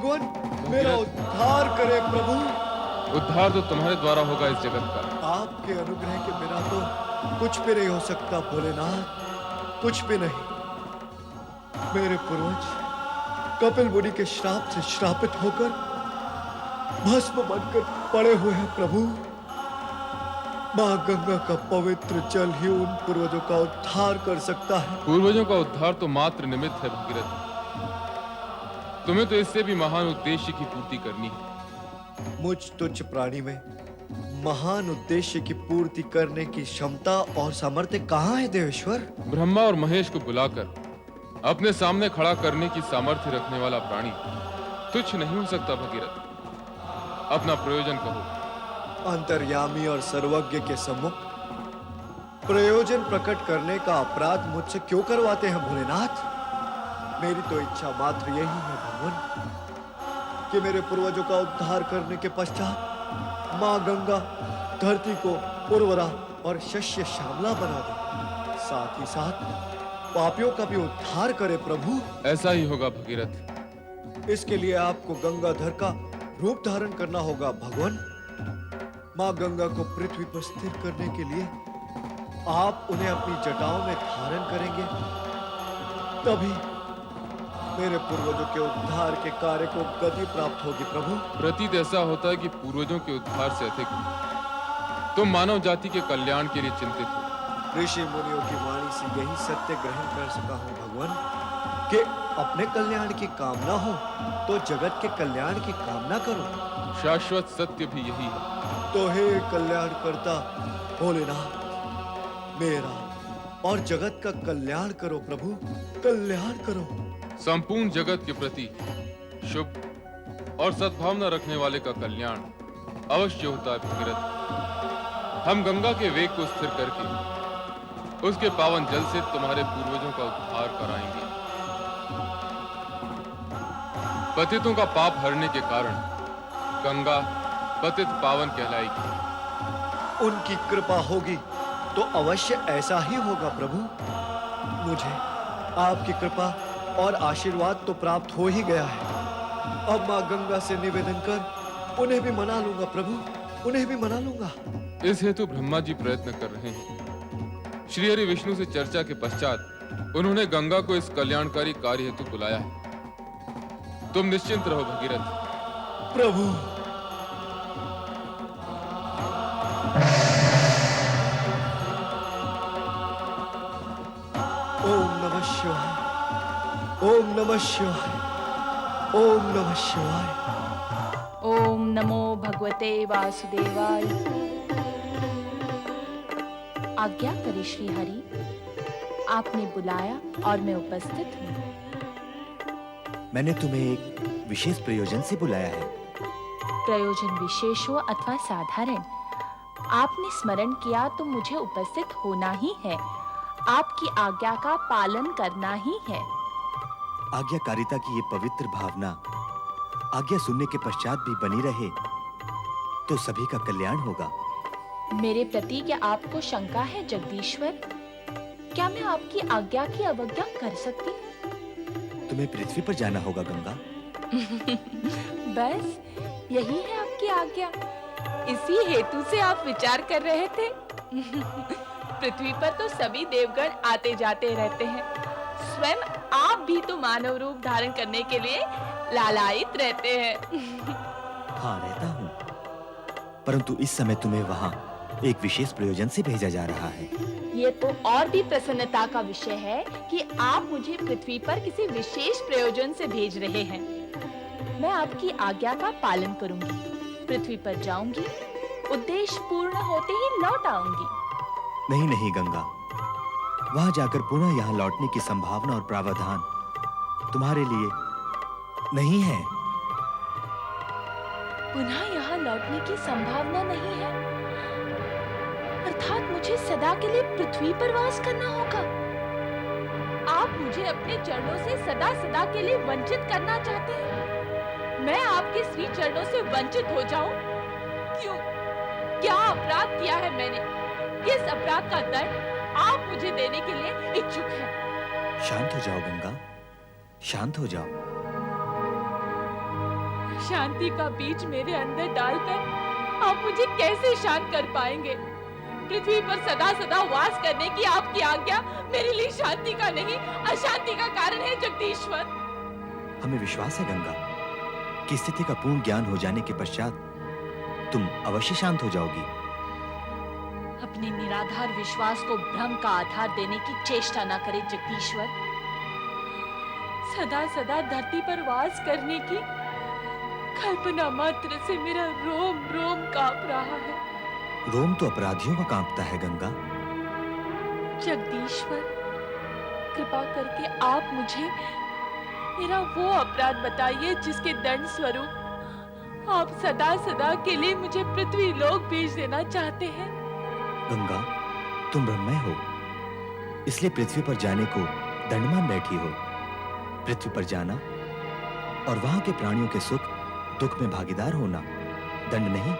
भगवान मेरा उद्धार करे प्रभु। उद्धार तो तुम्हारे द्वारा होगा इस जगत का। आपके अनुग्रह के बिना तो कुछ भी नहीं हो सकता भोलेनाथ, कुछ भी नहीं। मेरे पूर्वज कपिल मुनि के श्राप से श्रापित होकर भस्म बनकर पड़े हुए हैं प्रभु। मां गंगा का पवित्र जल ही उन पूर्वजों का उद्धार कर सकता है। पूर्वजों का उद्धार तो मात्र निमित्त है भगीरथ, तुम्हें तो इससे भी महान उद्देश्य की पूर्ति करनी है। मुझ तुच्छ प्राणी में महान उद्देश्य की पूर्ति करने की क्षमता और सामर्थ्य कहाँ है देवेश्वर? ब्रह्मा और महेश को बुलाकर अपने सामने खड़ा करने की सामर्थ्य रखने वाला प्राणी तुच्छ नहीं हो सकता भगीरथ। अपना प्रयोजन कहो। अंतर्यामी और सर्वज्ञ के सम्मुख प्रयोजन प्रकट करने का अपराध मुझसे क्यों करवाते हैं भोलेनाथ? मेरी तो इच्छा मात्र यही है भगवान कि मेरे पूर्वजों का उद्धार करने के पश्चात मां गंगा धरती को उर्वरा और शस्य श्यामला बना दे, साथ ही साथ पापियों का भी उद्धार करे प्रभु। ऐसा ही होगा भगीरथ। इसके लिए आपको गंगाधर का रूप धारण करना होगा भगवान। मां गंगा को पृथ्वी पर स्थिर करने के लिए आप उन्हें अपनी जटाओं में धारण करेंगे, तभी मेरे पूर्वजों के उद्धार के कार्य को गति प्राप्त होगी प्रभु। प्रतीत ऐसा होता है कि पूर्वजों के उद्धार से अधिक तुम मानव जाति के कल्याण के लिए चिंतित हो। ऋषि मुनियों की वाणी से यही सत्य ग्रहण कर सका हूं भगवान कि अपने कल्याण की कामना हो तो जगत के कल्याण की कामना करो। शाश्वत सत्य भी यही है। तो हे कल्याण करता भोलेनाथ, मेरा और जगत का कल्याण करो प्रभु, कल्याण करो। संपूर्ण जगत के प्रति शुभ और सद्भावना रखने वाले का कल्याण अवश्य होता है भगीरथ। हम गंगा के वेग को स्थिर करके उसके पावन जल से तुम्हारे पूर्वजों का उद्धार कराएंगे। पतितों का पाप हरने के कारण गंगा पतित पावन कहलाएगी। उनकी कृपा होगी तो अवश्य ऐसा ही होगा प्रभु। मुझे आपकी कृपा और आशीर्वाद तो प्राप्त हो ही गया है। अब मां गंगा से निवेदन कर उन्हें भी मना लूंगा प्रभु, उन्हें भी मना लूंगा। इस हेतु ब्रह्मा जी प्रयत्न कर रहे हैं। श्री हरि विष्णु से चर्चा के पश्चात उन्होंने गंगा को इस कल्याणकारी कार्य हेतु बुलाया है। तुम निश्चिंत रहो भगीरथ। प्रभु ओम नमः शिवाय, ओम नमः शिवाय, ओम नमः शिवाय। ओम नमो भगवते वासुदेवाय। आज्ञा करें श्री हरि, आपने बुलाया और मैं उपस्थित हूँ। मैंने तुम्हें एक विशेष प्रयोजन से बुलाया है। प्रयोजन विशेष हो अथवा साधारण, आपने स्मरण किया तो मुझे उपस्थित होना ही है। आपकी आज्ञा का पालन करना ही है। आज्ञाकारिता की ये पवित्र भावना आज्ञा सुनने के पश्चात भी बनी रहे तो सभी का कल्याण होगा। मेरे प्रति क्या आपको शंका है जगदीश्वर? क्या मैं आपकी आज्ञा की अवज्ञा कर सकती? तुम्हें पृथ्वी पर जाना होगा गंगा। बस यही है आपकी आज्ञा। इसी हेतु से आप विचार कर रहे थे। पृथ्वी पर तो सभी देवगण आते जाते रहते हैं, स्वयं आप भी तो मानव रूप धारण करने के लिए लालायित रहते हैं। हाँ, रहता हूँ, परंतु इस समय तुम्हें वहाँ एक विशेष प्रयोजन से भेजा जा रहा है। ये तो और भी प्रसन्नता का विषय है कि आप मुझे पृथ्वी पर किसी विशेष प्रयोजन से भेज रहे हैं। मैं आपकी आज्ञा का पालन करूंगी, पृथ्वी पर जाऊंगी, उद्देश्य पूर्ण होते ही लौट आऊंगी। नहीं नहीं गंगा, वहां जाकर पुनः यहाँ लौटने की संभावना और प्रावधान तुम्हारे लिए नहीं है। पुनः यहाँ लौटने की संभावना नहीं है, अर्थात मुझे सदा के लिए पृथ्वी पर वास करना होगा। आप मुझे अपने चरणों से सदा सदा के लिए वंचित करना चाहते हैं। मैं आपके श्री चरणों से वंचित हो जाऊं? क्यों? क्या अपराध किया है मैंने? किस अपराध का दंड आप मुझे देने के लिए इच्छुक हैं? शांत हो जाओ गंगा, शांत हो जाओ। शांति का बीज मेरे अंदर डालकर आप मुझे कैसे शांत कर पाएंगे? पृथ्वी पर सदा सदा वास करने की आपकी आज्ञा मेरे लिए शांति का नहीं, अशांति का कारण है जगदीश्वर। हमें विश्वास है गंगा कि स्थिति का पूर्ण ज्ञान हो जाने के पश्चात तुम अवश्य शांत हो जाओगी। अपने निराधार विश्वास को भ्रम का आधार देने की चेष्टा न करें जगदीश्वर। सदा सदा धरती पर वास करने की कल्पना मात्र से मेरा रोम रोम कांप रहा है। रोम तो अपराधियों का कांपता है गंगा। जगदीश्वर, कृपा करके आप मुझे मेरा वो अपराध बताइए जिसके दंड स्वरूप आप सदा सदा के लिए मुझे पृथ्वी लोक भेज देना चाहते हैं। गंगा, तुम ब्रह्ममय हो, इसलिए पृथ्वी पर जाने को दंडमान बैठी हो। पृथ्वी पर जाना और वहां के प्राणियों के सुख दुख में भागीदार होना दंड नहीं,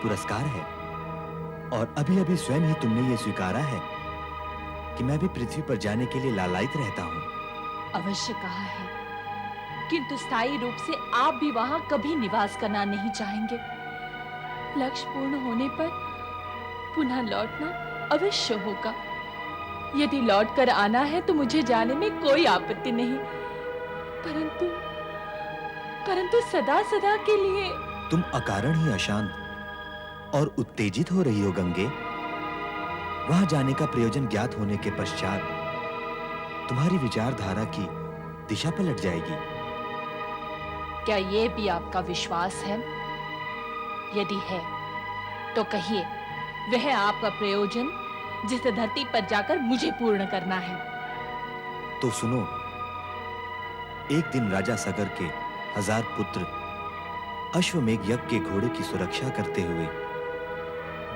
पुरस्कार है। और अभी अभी स्वयं ही तुमने ये स्वीकारा है कि मैं भी पृथ्वी पर जाने के लिए लालायित रहता हूं। अवश्य कहा है, किंतु स्थायी रूप से आप भी वहां कभी निवास करना नहीं चाहेंगे। लक्ष्य पूर्ण होने पर पुनः लौटना अवश्य होगा। यदि लौटकर आना है तो मुझे जाने में कोई आपत्ति नहीं, परंतु सदा सदा के लिए। तुम अकारण ही अशांत और उत्तेजित हो रही हो गंगे। वहां जाने का प्रयोजन ज्ञात होने के पश्चात तुम्हारी विचारधारा की दिशा पलट जाएगी। क्या ये भी आपका विश्वास है? यदि है तो कहिए, वह आपका प्रयोजन जिस धरती पर जाकर मुझे पूर्ण करना है। तो सुनो, एक दिन राजा सगर के 1000 पुत्र अश्वमेघ यज्ञ के घोड़े की सुरक्षा करते हुए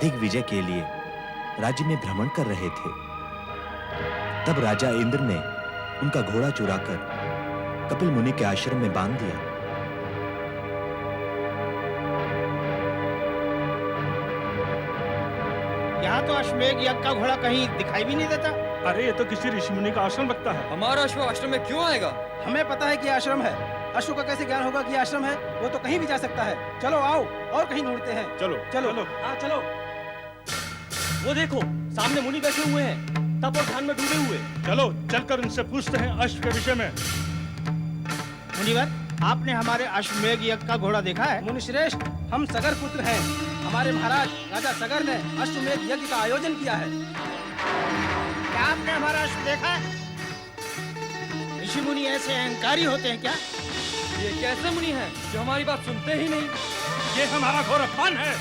दिग्विजय के लिए राज्य में भ्रमण कर रहे थे। तब राजा इंद्र ने उनका घोड़ा चुराकर कपिल मुनि के आश्रम में बांध दिया। यहाँ तो अश्वमेघ यज्ञ का घोड़ा कहीं दिखाई भी नहीं देता। अरे ये तो किसी ऋषि मुनि का आश्रम लगता है। हमारा अश्व आश्रम में क्यों आएगा? हमें पता है कि आश्रम है। अश्व का कैसे ज्ञान होगा कि आश्रम है? वो तो कहीं भी जा सकता है। चलो आओ और कहीं ढूंढते हैं। चलो चलो चलो। हाँ चलो। वो देखो, सामने मुनि बैठे हुए हैं, तप और ध्यान में डूबे हुए। चलो चलकर उनसे पूछते हैं अश्व के विषय में। मुनिवर, आपने हमारे अश्वमेघ यज्ञ का घोड़ा देखा है? मुनि श्रेष्ठ, हम सगर पुत्र हैं। हमारे महाराज राजा सगर ने अश्वमेघ यज्ञ का आयोजन किया है। क्या आपने हमारा अश्व देखा है? ऋषि मुनि ऐसे अहंकारी होते हैं क्या? ये कैसे मुनि हैं जो हमारी बात सुनते ही नहीं? ये हमारा घोड़ा खान है।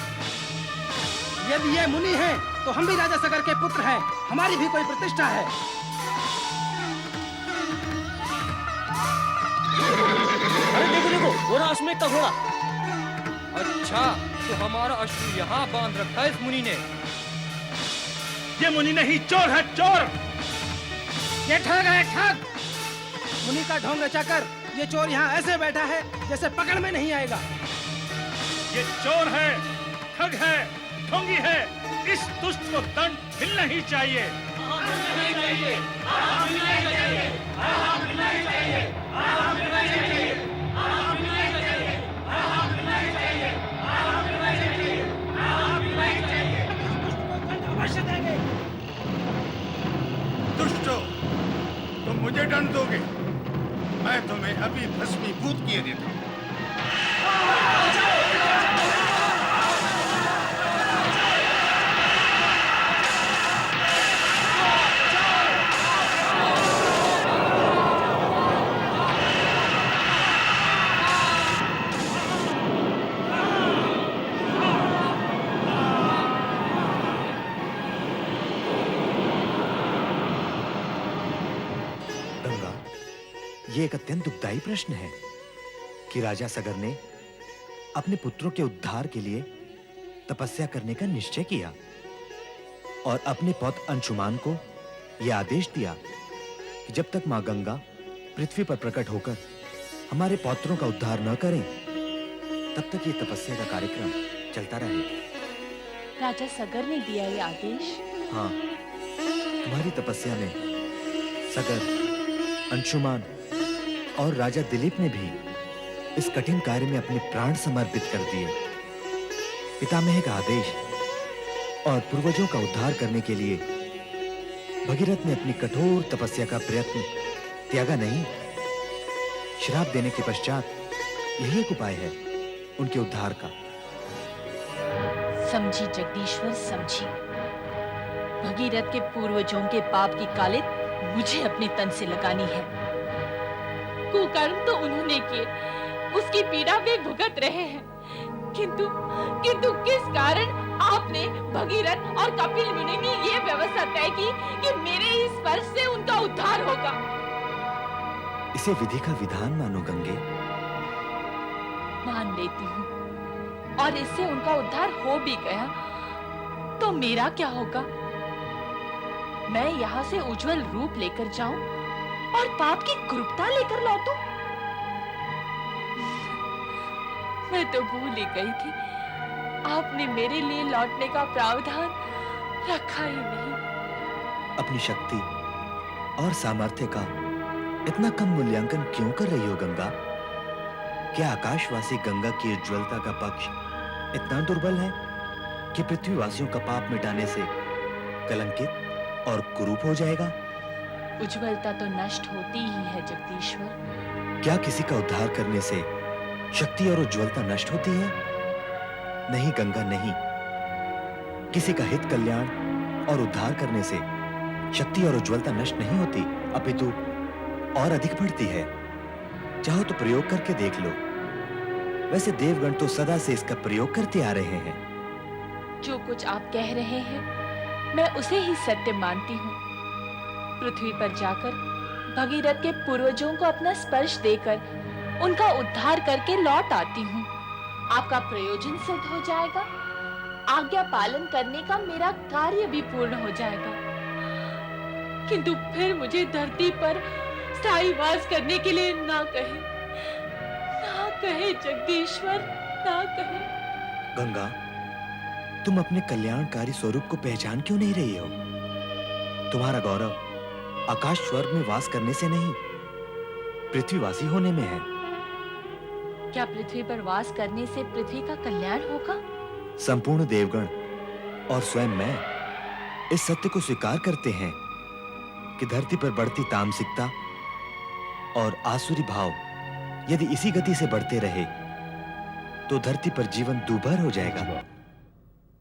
यदि ये मुनि हैं, तो हम भी राजा सगर के पुत्र हैं। हमारी भी कोई प्रतिष्ठा है। अरे देखो देखो, वो रहा अश्वमेघ का घोड़ा। अच्छा, तो हमारा अश्व यहाँ बांध रखा है इस मुनि ने। ये मुनि नहीं, चोर है, चोर। ये ठग है, ठग। मुनि का ढोंग रचाकर ये चोर यहाँ ऐसे बैठा है जैसे पकड़ में नहीं आएगा। ये चोर है, ठग है, ढोंगी है। इस दुष्ट को दंड मिलना ही चाहिए। दुष्टो, तुम मुझे दंड दोगे? मैं तुम्हें अभी भस्मीभूत किए देता हूं। ये एक अत्यंत दुखदाई प्रश्न है कि राजा सगर ने अपने पुत्रों के उद्धार के लिए तपस्या करने का निश्चय किया और अपने पौत्र अंशुमान को यह आदेश दिया कि जब तक मां गंगा पृथ्वी पर प्रकट होकर हमारे पौत्रों का उद्धार न करें, तब तक ये तपस्या का कार्यक्रम चलता रहे। राजा सगर ने दिया ये आदेश? हाँ, तुम्हारी तपस्या में सगर, अंशुमान और राजा दिलीप ने भी इस कठिन कार्य में अपने प्राण समर्पित कर दिए। पितामह का आदेश और पूर्वजों का उद्धार करने के लिए भगीरथ ने अपनी कठोर तपस्या का प्रयत्न त्यागा नहीं। श्राप देने के पश्चात यही एक उपाय है उनके उद्धार का। समझी जगदीश्वर, समझी। भगीरथ के पूर्वजों के पाप की कालिख मुझे अपने तन से लगानी है। कुकर्म तो उन्होंने किए, उसकी पीड़ा वे भुगत रहे हैं, किंतु किस कारण आपने, भगीरथ और कपिल मुनि ने ये व्यवस्था तय की कि मेरे इस स्पर्श से उनका उद्धार होगा? इसे विधि का विधान मानो गंगे। मान लेती हूँ, और इससे उनका उद्धार हो भी गया तो मेरा क्या होगा? मैं यहाँ से उज्जवल रूप लेकर जाऊं और पाप की कुरूपता लेकर लौटूं? मैं तो भूल ही गई थी, आपने मेरे लिए लौटने का प्रावधान रखा ही नहीं। अपनी शक्ति और सामर्थ्य का इतना कम मूल्यांकन क्यों कर रही हो गंगा? क्या आकाशवासी गंगा की उज्ज्वलता का पक्ष इतना दुर्बल है कि पृथ्वीवासियों का पाप मिटाने से कलंकित और कुरूप हो जाएगा? उज्ज्वलता तो नष्ट होती ही है जगदीश्वर। क्या किसी का उद्धार करने से शक्ति और उज्ज्वलता नष्ट होती है? नहीं गंगा, नहीं। किसी का हित, कल्याण और उद्धार करने से शक्ति और उज्ज्वलता नष्ट नहीं होती, अपितु और अधिक बढ़ती है। चाहो तो प्रयोग करके देख लो। वैसे देवगण तो सदा से इसका प्रयोग करते आ रहे हैं। जो कुछ आप कह रहे हैं मैं उसे ही सत्य मानती हूँ। पृथ्वी पर जाकर भगीरथ के पूर्वजों को अपना स्पर्श देकर उनका उद्धार करके लौट आती हूँ। आपका प्रयोजन सिद्ध हो जाएगा, आज्ञा पालन करने का मेरा कार्य भी पूर्ण हो जाएगा। किंतु फिर मुझे धरती पर स्थायी वास करने के लिए ना कहे जगदीश्वर, ना कहे। गंगा, तुम अपने कल्याणकारी स्वरूप को पहचान क्यों नहीं रही हो? तुम्हारा गौरव आकाश स्वर्ग में वास करने से नहीं, पृथ्वीवासी होने में है। क्या पृथ्वी पर वास करने से पृथ्वी का कल्याण होगा? संपूर्ण देवगण और स्वयं मैं इस सत्य को स्वीकार करते हैं कि धरती पर बढ़ती तामसिकता और आसुरी भाव यदि इसी गति से बढ़ते रहे तो धरती पर जीवन दूभर हो जाएगा।